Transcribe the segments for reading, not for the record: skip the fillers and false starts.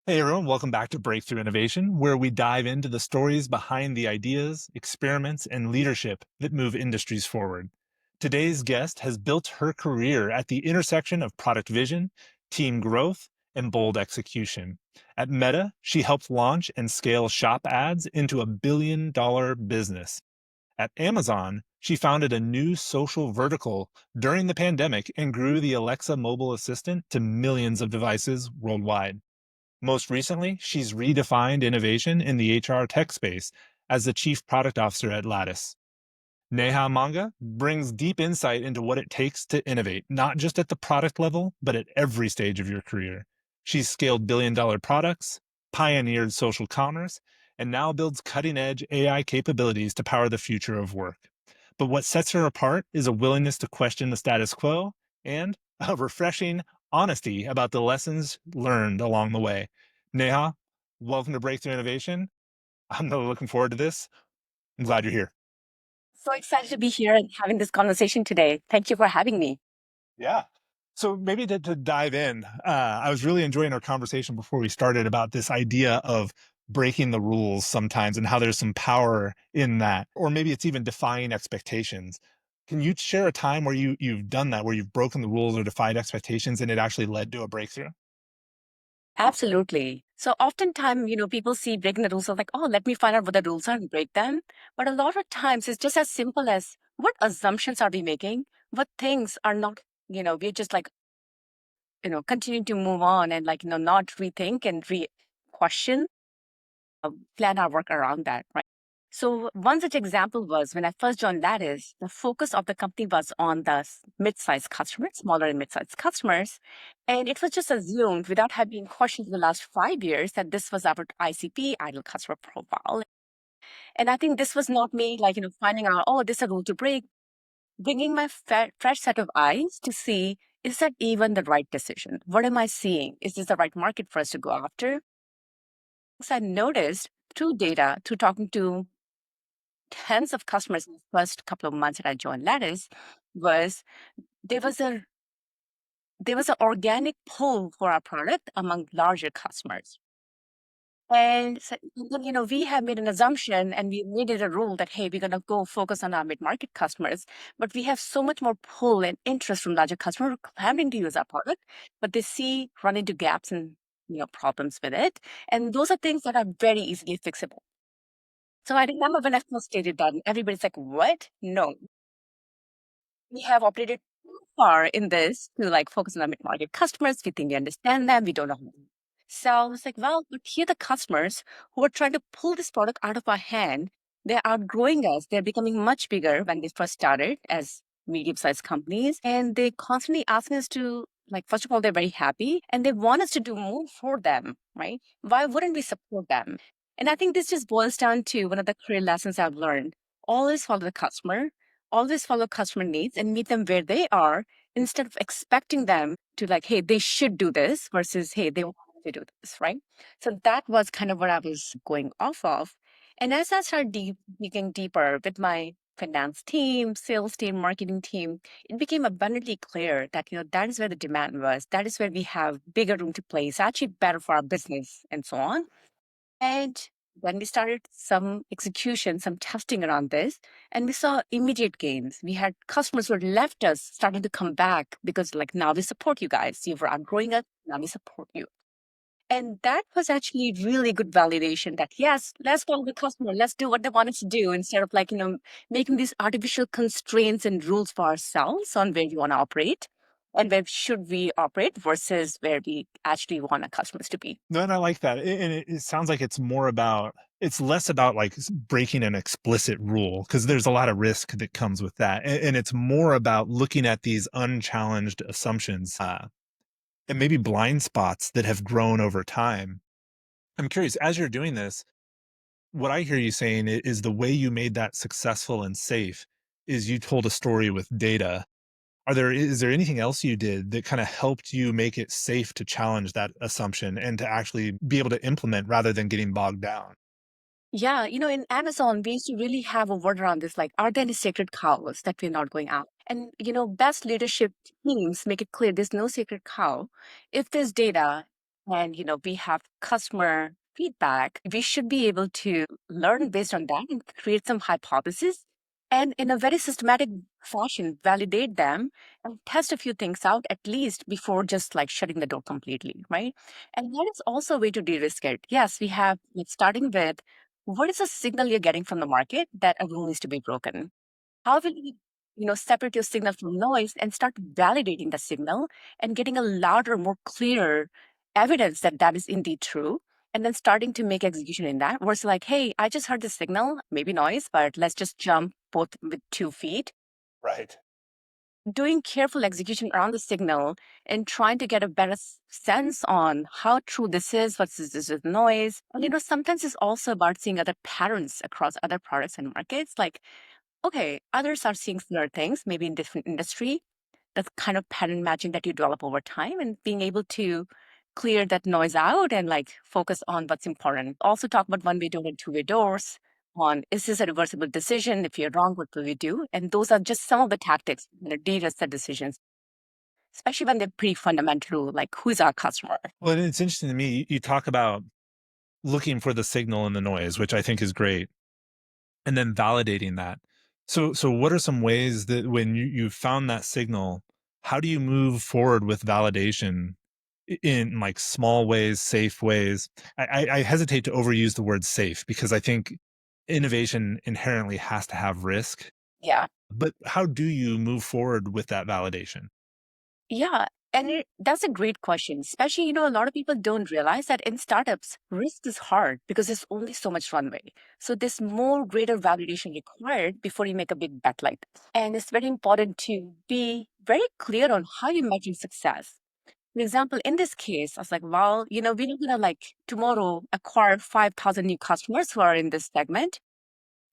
Hey everyone, welcome back to Breakthrough Innovation, where we dive into the stories behind the ideas, experiments, and leadership that move industries forward. Today's guest has built her career at the intersection of product vision, team growth, and bold execution. At Meta, she helped launch and scale shop ads into a $1 billion business. At Amazon, she founded a new social vertical during the pandemic and grew the Alexa mobile assistant to millions of devices worldwide. Most recently, she's redefined innovation in the HR tech space as the chief product officer at Lattice. Neha Monga brings deep insight into what it takes to innovate, not just at the product level, but at every stage of your career. She's scaled billion-dollar products, pioneered social commerce, and now builds cutting edge AI capabilities to power the future of work. But what sets her apart is a willingness to question the status quo and a refreshing honesty about the lessons learned along the way. Neha, welcome to Breakthrough Innovation. I'm really looking forward to this. I'm glad you're here. So excited to be here and having this conversation today. Thank you for having me. Yeah. So maybe to dive in, I was really enjoying our conversation before we started about this idea of breaking the rules sometimes and how there's some power in that, or maybe it's even defying expectations. Can you share a time where you've done that, where you've broken the rules or defied expectations and it actually led to a breakthrough? Absolutely. So oftentimes, people see breaking the rules as like, oh, let me find out what the rules are and break them. But a lot of times it's just as simple as what assumptions are we making? What things are not, we're just like, continuing to move on and like, not rethink and re-question, plan our work around that, right? So one such example was when I first joined Lattice, the focus of the company was on the mid-sized customers, smaller and mid-sized customers. And it was just assumed without having questioned in the last 5 years that this was our ICP, ideal customer profile. And I think this was not me like, finding out, oh, this is a rule to break, bringing my fresh set of eyes to see, is that even the right decision? What am I seeing? Is this the right market for us to go after? So I noticed through data, through talking to tens of customers in the first couple of months that I joined Lattice was there was a there was an organic pull for our product among larger customers. And so, then, we have made an assumption and we made it a rule that, hey, we're going to go focus on our mid-market customers. But we have so much more pull and interest from larger customers who are clamoring to use our product, but they run into gaps and, problems with it. And those are things that are very easily fixable. So I remember when I first stated that, and everybody's like, what? No, we have operated too far in this to like focus on our mid-market customers. We think we understand them. We don't know how to sell. It's like, well, but here are the customers who are trying to pull this product out of our hand. They're outgrowing us. They're becoming much bigger when they first started as medium-sized companies. And they constantly asking us to, like, first of all, they're very happy and they want us to do more for them, right? Why wouldn't we support them? And I think this just boils down to one of the career lessons I've learned. Always follow the customer, always follow customer needs and meet them where they are instead of expecting them to like, hey, they should do this versus, hey, they want to do this, right? So that was kind of what I was going off of. And as I started digging deeper with my finance team, sales team, marketing team, it became abundantly clear that, that is where the demand was. That is where we have bigger room to play. It's actually better for our business and so on. And when we started some execution, some testing around this, and we saw immediate gains. We had customers who had left us starting to come back because, like, now we support you guys. You were outgrowing us, now we support you. And that was actually really good validation that, yes, let's follow the customer, let's do what they want us to do instead of, like, making these artificial constraints and rules for ourselves on where we want to operate and where should we operate versus where we actually want our customers to be. No, and I like that. And it sounds like it's less about like breaking an explicit rule because there's a lot of risk that comes with that. And it's more about looking at these unchallenged assumptions and maybe blind spots that have grown over time. I'm curious, as you're doing this, what I hear you saying is the way you made that successful and safe is you told a story with data. Is there anything else you did that kind of helped you make it safe to challenge that assumption and to actually be able to implement rather than getting bogged down? Yeah, in Amazon, we used to really have a word around this, like, are there any sacred cows that we're not going out? And, best leadership teams make it clear there's no sacred cow. If there's data, and we have customer feedback, we should be able to learn based on that and create some hypotheses, and in a very systematic fashion validate them and test a few things out at least before just like shutting the door completely, right? And that is also a way to de-risk it. Yes, we have like starting with what is the signal you're getting from the market that a rule needs to be broken. How will you separate your signal from noise and start validating the signal and getting a louder, more clear evidence that that is indeed true? And then starting to make execution in that, where it's like, hey, I just heard the signal, maybe noise, but let's just jump both with 2 feet. Right. Doing careful execution around the signal and trying to get a better sense on how true this is versus this is noise. And sometimes it's also about seeing other patterns across other products and markets. Like, okay, others are seeing similar things, maybe in different industry. That's kind of pattern matching that you develop over time and being able to clear that noise out and like focus on what's important. Also talk about one-way door and two-way doors on is this a reversible decision? If you're wrong, what will we do? And those are just some of the tactics that de-risk the decisions, especially when they're pretty fundamental, like who's our customer? Well, it's interesting to me. You talk about looking for the signal in the noise, which I think is great, and then validating that. So what are some ways that when you found that signal, how do you move forward with validation in like small ways, safe ways? I hesitate to overuse the word safe because I think innovation inherently has to have risk. Yeah. But how do you move forward with that validation? Yeah. And that's a great question. Especially, a lot of people don't realize that in startups, risk is hard because there's only so much runway. So there's more greater validation required before you make a big bet like this. And it's very important to be very clear on how you measure success. For example, in this case, I was like, well, we're not gonna like tomorrow acquire 5,000 new customers who are in this segment.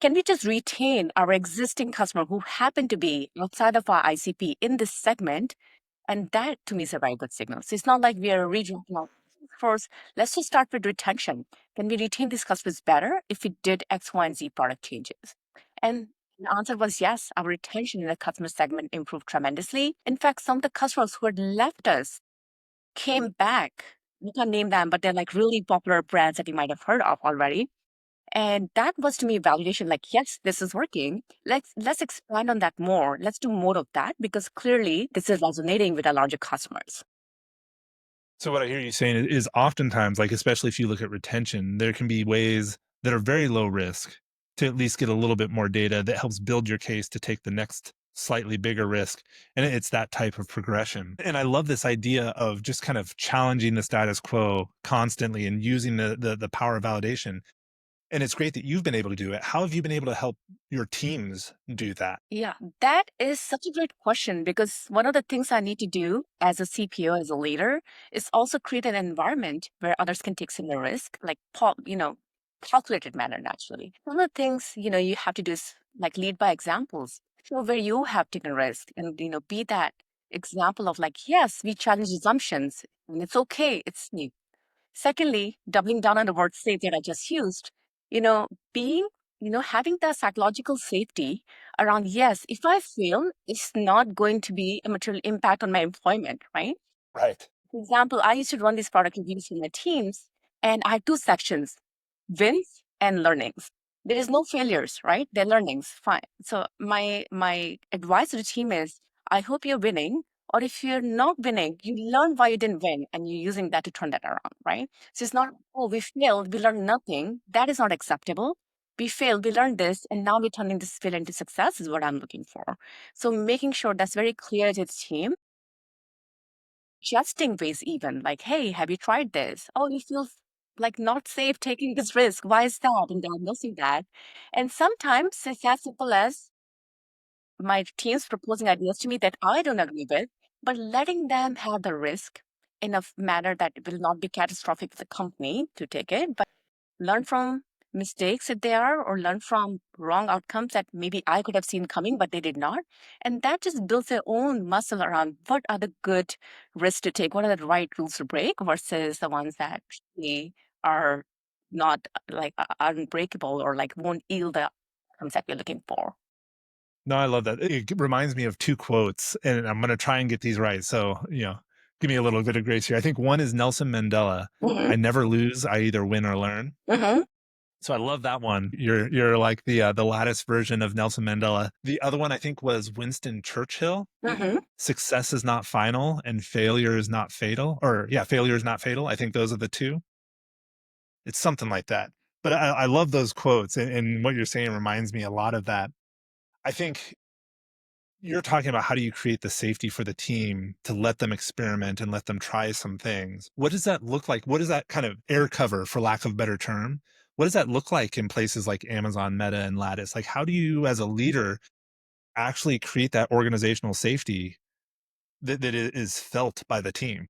Can we just retain our existing customer who happen to be outside of our ICP in this segment? And that to me is a very good signal. So it's not like we are redrafting our first. Let's just start with retention. Can we retain these customers better if we did X, Y, and Z product changes? And the answer was yes. Our retention in the customer segment improved tremendously. In fact, some of the customers who had left us came back. We can't name them, but they're like really popular brands that you might have heard of already. And that was to me validation, like, yes, this is working. Let's expand on that more. Let's do more of that because clearly this is resonating with our larger customers. So what I hear you saying is oftentimes, like especially if you look at retention, there can be ways that are very low risk to at least get a little bit more data that helps build your case to take the next slightly bigger risk. And it's that type of progression. And I love this idea of just kind of challenging the status quo constantly and using the power of validation. And it's great that you've been able to do it. How have you been able to help your teams do that? Yeah, that is such a great question because one of the things I need to do as a CPO, as a leader, is also create an environment where others can take similar risk, like calculated manner naturally. One of the things, you have to do is like lead by examples. Show where you have taken risk and be that example of like, yes, we challenge assumptions and it's okay, it's new. Secondly, doubling down on the word safe that I just used, being, having the psychological safety around, yes, if I fail, it's not going to be a material impact on my employment, right? Right. For example, I used to run these product reviews for my teams, and I had two sections, wins and learnings. There is no failures, right? They're learnings. Fine. So my advice to the team is I hope you're winning. Or if you're not winning, you learn why you didn't win and you're using that to turn that around, right? So it's not, oh, we failed, we learned nothing. That is not acceptable. We failed, we learned this, and now we're turning this failure into success is what I'm looking for. So making sure that's very clear to the team, suggesting ways even like, hey, have you tried this? Oh, you feel like not safe taking this risk. Why is that? And diagnosing that. And sometimes it's as simple as my team's proposing ideas to me that I don't agree with, but letting them have the risk in a manner that will not be catastrophic for the company to take it, but learn from mistakes if they are, or learn from wrong outcomes that maybe I could have seen coming, but they did not. And that just builds their own muscle around what are the good risks to take, what are the right rules to break versus the ones that really are not like unbreakable or like won't yield the outcomes that we're looking for. No, I love that. It reminds me of two quotes, and I'm going to try and get these right. So, Give me a little bit of grace here. I think one is Nelson Mandela. Hmm. I never lose. I either win or learn. Hmm. So I love that one. You're like the lattice version of Nelson Mandela. The other one I think was Winston Churchill. Hmm. Success is not final and failure is not fatal. Or yeah, failure is not fatal. I think those are the two. It's something like that. But I love those quotes, and what you're saying reminds me a lot of that. I think you're talking about how do you create the safety for the team to let them experiment and let them try some things. What does that look like? What is that kind of air cover, for lack of a better term? What does that look like in places like Amazon, Meta, and Lattice? Like, how do you, as a leader, actually create that organizational safety that is felt by the team?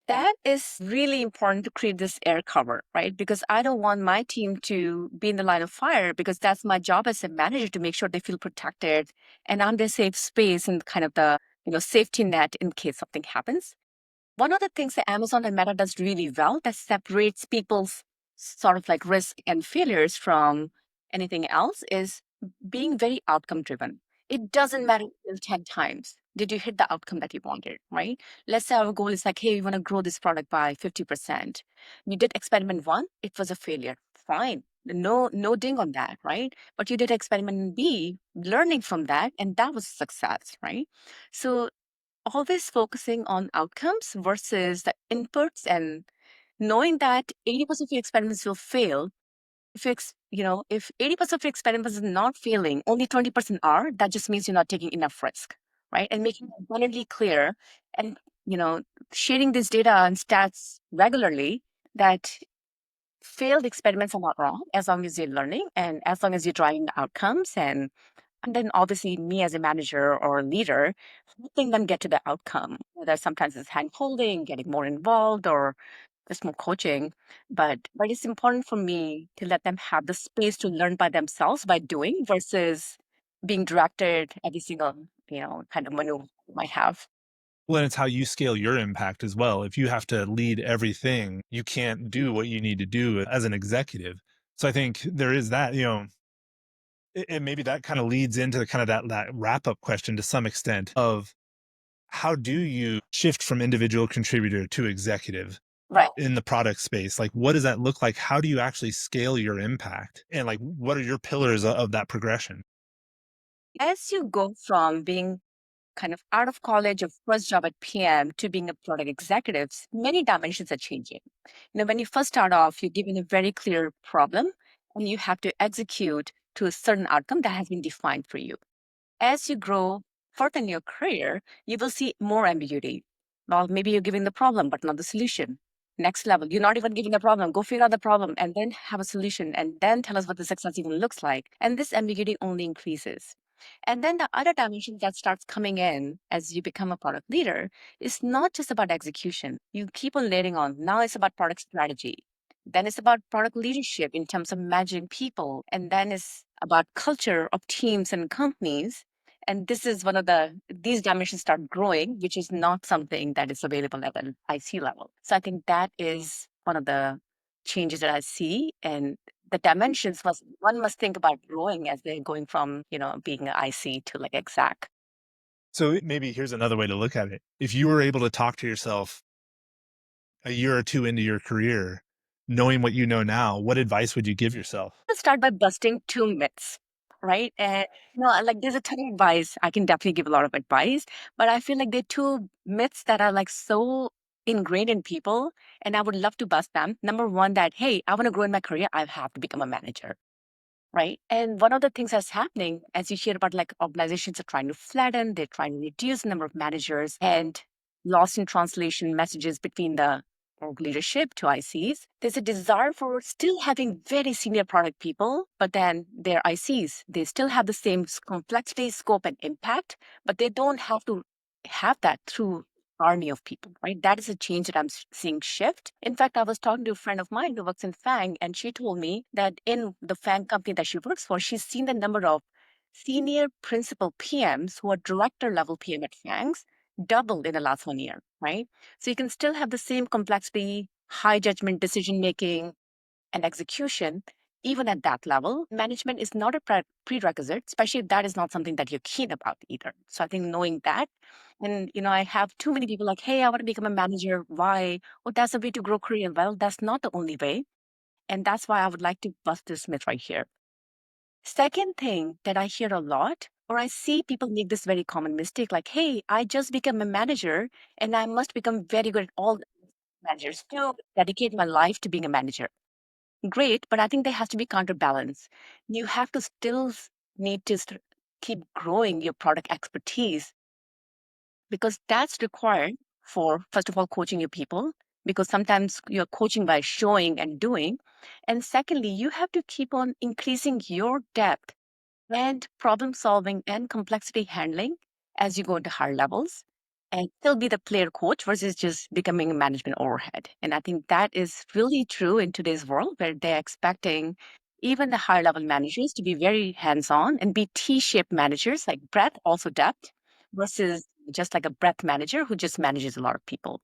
That is really important to create this air cover, right? Because I don't want my team to be in the line of fire because that's my job as a manager to make sure they feel protected and I'm their safe space and kind of the, safety net in case something happens. One of the things that Amazon and Meta does really well that separates people's sort of like risk and failures from anything else is being very outcome driven. It doesn't matter till 10 times. Did you hit the outcome that you wanted, right? Let's say our goal is like, hey, we want to grow this product by 50%. You did experiment one, it was a failure. Fine. No ding on that, right? But you did experiment B, learning from that, and that was a success, right? So always focusing on outcomes versus the inputs and knowing that 80% of your experiments will fail. If 80% of your experiments are not failing, only 20% are, that just means you're not taking enough risk, right? And making it abundantly clear and, you know, sharing this data and stats regularly that failed experiments are not wrong as long as you're learning and as long as you're driving the outcomes and then obviously me as a manager or leader, helping them get to the outcome, whether sometimes it's hand holding, getting more involved or just more coaching. But it's important for me to let them have the space to learn by themselves by doing versus being directed every single, kind of maneuver you might have. Well, and it's how you scale your impact as well. If you have to lead everything, you can't do what you need to do as an executive. So I think there is that, and maybe that kind of leads into kind of that wrap up question to some extent of how do you shift from individual contributor to executive Right. in the product space? Like, what does that look like? How do you actually scale your impact? And like, what are your pillars of that progression? As you go from being kind of out of college or first job at PM to being a product executive, many dimensions are changing. When you first start off, you're given a very clear problem and you have to execute to a certain outcome that has been defined for you. As you grow further in your career, you will see more ambiguity. Well, maybe you're giving the problem, but not the solution. Next level, you're not even giving the problem. Go figure out the problem and then have a solution and then tell us what the success even looks like. And this ambiguity only increases. And then the other dimension that starts coming in as you become a product leader is not just about execution. You keep on layering on. Now it's about product strategy. Then it's about product leadership in terms of managing people. And then it's about culture of teams and companies. And this is these dimensions start growing, which is not something that is available at an IC level. So I think that is one of the changes that I see. And the dimensions one must think about growing as they're going from, being an IC to like exec. So maybe here's another way to look at it. If you were able to talk to yourself a year or two into your career, knowing what you know now, what advice would you give yourself? Let's start by busting two myths, right? And like there's a ton of advice. I can definitely give a lot of advice, but I feel like there are two myths that are like so ingrained in people, and I would love to bust them. Number one, that hey, I want to grow in my career, I have to become a manager. Right. And one of the things that's happening, as you hear about like organizations are trying to flatten, they're trying to reduce the number of managers and lost in translation messages between the org leadership to ICs. There's a desire for still having very senior product people, but then they're ICs. They still have the same complexity, scope, and impact, but they don't have to have that through army of people, right? That is a change that I'm seeing shift. In fact, I was talking to a friend of mine who works in FANG, and she told me that in the FANG company that she works for, she's seen the number of senior principal PMs who are director level PM at FANGs doubled in the last 1 year, right? So you can still have the same complexity, high judgment decision making and execution even at that level, management is not a prerequisite, especially if that is not something that you're keen about either. So I think knowing that, and I have too many people like, hey, I want to become a manager. Why? Oh, that's a way to grow career. Well, that's not the only way. And that's why I would like to bust this myth right here. Second thing that I hear a lot, or I see people make this very common mistake, like, hey, I just become a manager and I must become very good at all managers to dedicate my life to being a manager. Great, but I think there has to be counterbalance. You have to still need to keep growing your product expertise because that's required for, first of all, coaching your people, because sometimes you're coaching by showing and doing. And secondly, you have to keep on increasing your depth and problem solving and complexity handling as you go into higher levels and still be the player coach versus just becoming a management overhead. And I think that is really true in today's world where they're expecting even the higher level managers to be very hands on and be T shaped managers like breadth, also depth, versus just like a breadth manager who just manages a lot of people.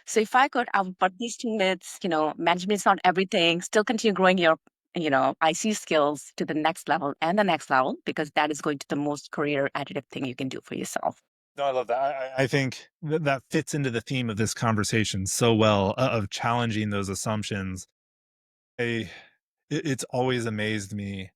So if I could, I would put these two myths, management is not everything, still continue growing your, IC skills to the next level and the next level, because that is going to the most career additive thing you can do for yourself. No, I love that. I think that fits into the theme of this conversation so well, of challenging those assumptions. I, it's always amazed me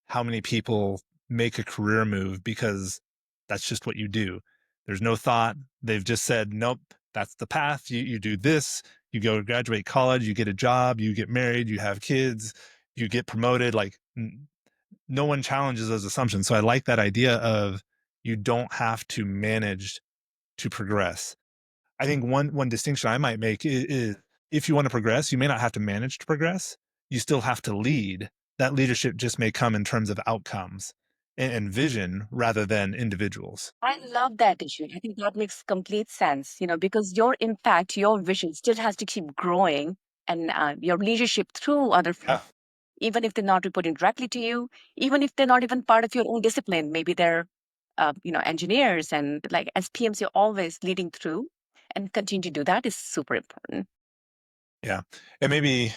how many people make a career move because that's just what you do. There's no thought. They've just said, nope, that's the path. You do this, you go graduate college, you get a job, you get married, you have kids, you get promoted. Like no one challenges those assumptions. So I like that idea of you don't have to manage to progress. I think one distinction I might make is if you want to progress, you may not have to manage to progress. You still have to lead. That leadership just may come in terms of outcomes and vision rather than individuals. I love that issue. I think that makes complete sense, because your impact, your vision still has to keep growing and your leadership through other Yeah. even if they're not reporting directly to you, even if they're not even part of your own discipline. Maybe they're, engineers, and like as PMs, you're always leading through, and continue to do that is super important. Yeah. And maybe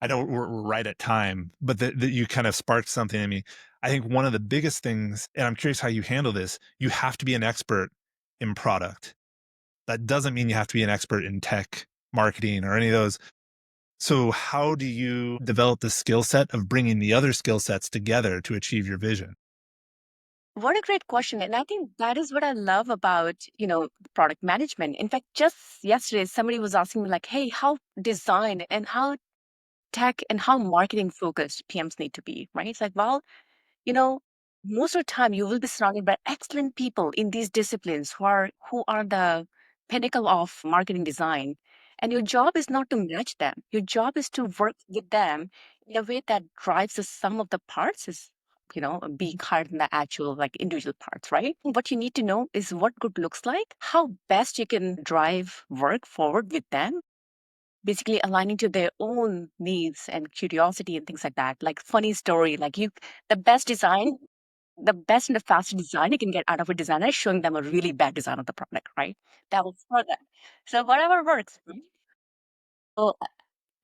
I know we're right at time, but that you kind of sparked something in me. I think one of the biggest things, and I'm curious how you handle this, you have to be an expert in product. That doesn't mean you have to be an expert in tech, marketing, or any of those. So, how do you develop the skill set of bringing the other skill sets together to achieve your vision? What a great question. And I think that is what I love about, product management. In fact, just yesterday, somebody was asking me like, hey, how design and how tech and how marketing focused PMs need to be, right? It's like, well, you know, most of the time you will be surrounded by excellent people in these disciplines who are the pinnacle of marketing design. And your job is not to match them. Your job is to work with them in a way that drives the sum of the parts is, being higher than the actual like individual parts, right? What you need to know is what good looks like, how best you can drive work forward with them, basically aligning to their own needs and curiosity and things like that. Like funny story, like the best design, the best and the fastest design you can get out of a designer is showing them a really bad design of the product, right? That will for them. So whatever works. Right? So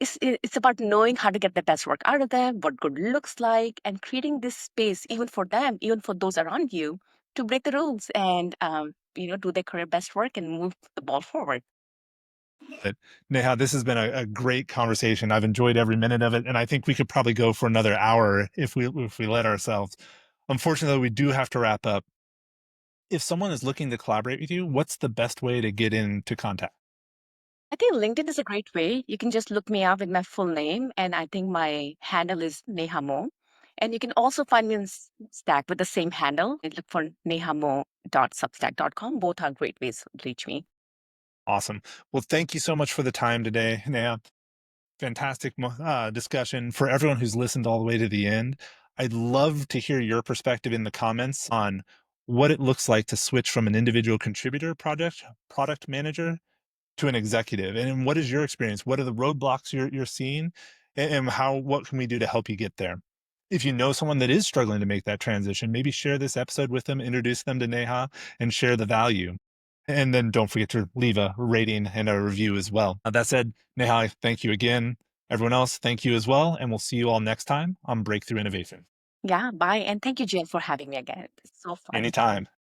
it's about knowing how to get the best work out of them, what good looks like, and creating this space even for them, even for those around you, to break the rules and do their career best work and move the ball forward. But Neha, this has been a great conversation. I've enjoyed every minute of it, and I think we could probably go for another hour if we let ourselves. Unfortunately, we do have to wrap up. If someone is looking to collaborate with you, what's the best way to get into contact? I think LinkedIn is a great way. You can just look me up with my full name, and I think my handle is Neha Mo. And you can also find me in Stack with the same handle. And look for nehamo.substack.com. Both are great ways to reach me. Awesome. Well, thank you so much for the time today, Neha. Fantastic discussion for everyone who's listened all the way to the end. I'd love to hear your perspective in the comments on what it looks like to switch from an individual contributor product manager to an executive. And what is your experience? What are the roadblocks you're seeing? And how what can we do to help you get there? If you know someone that is struggling to make that transition, maybe share this episode with them, introduce them to Neha, and share the value. And then don't forget to leave a rating and a review as well. That said, Neha, thank you again. Everyone else, thank you as well, and we'll see you all next time on Breakthrough Innovation. Yeah, bye. And thank you, Jill, for having me again. It's so fun. Anytime.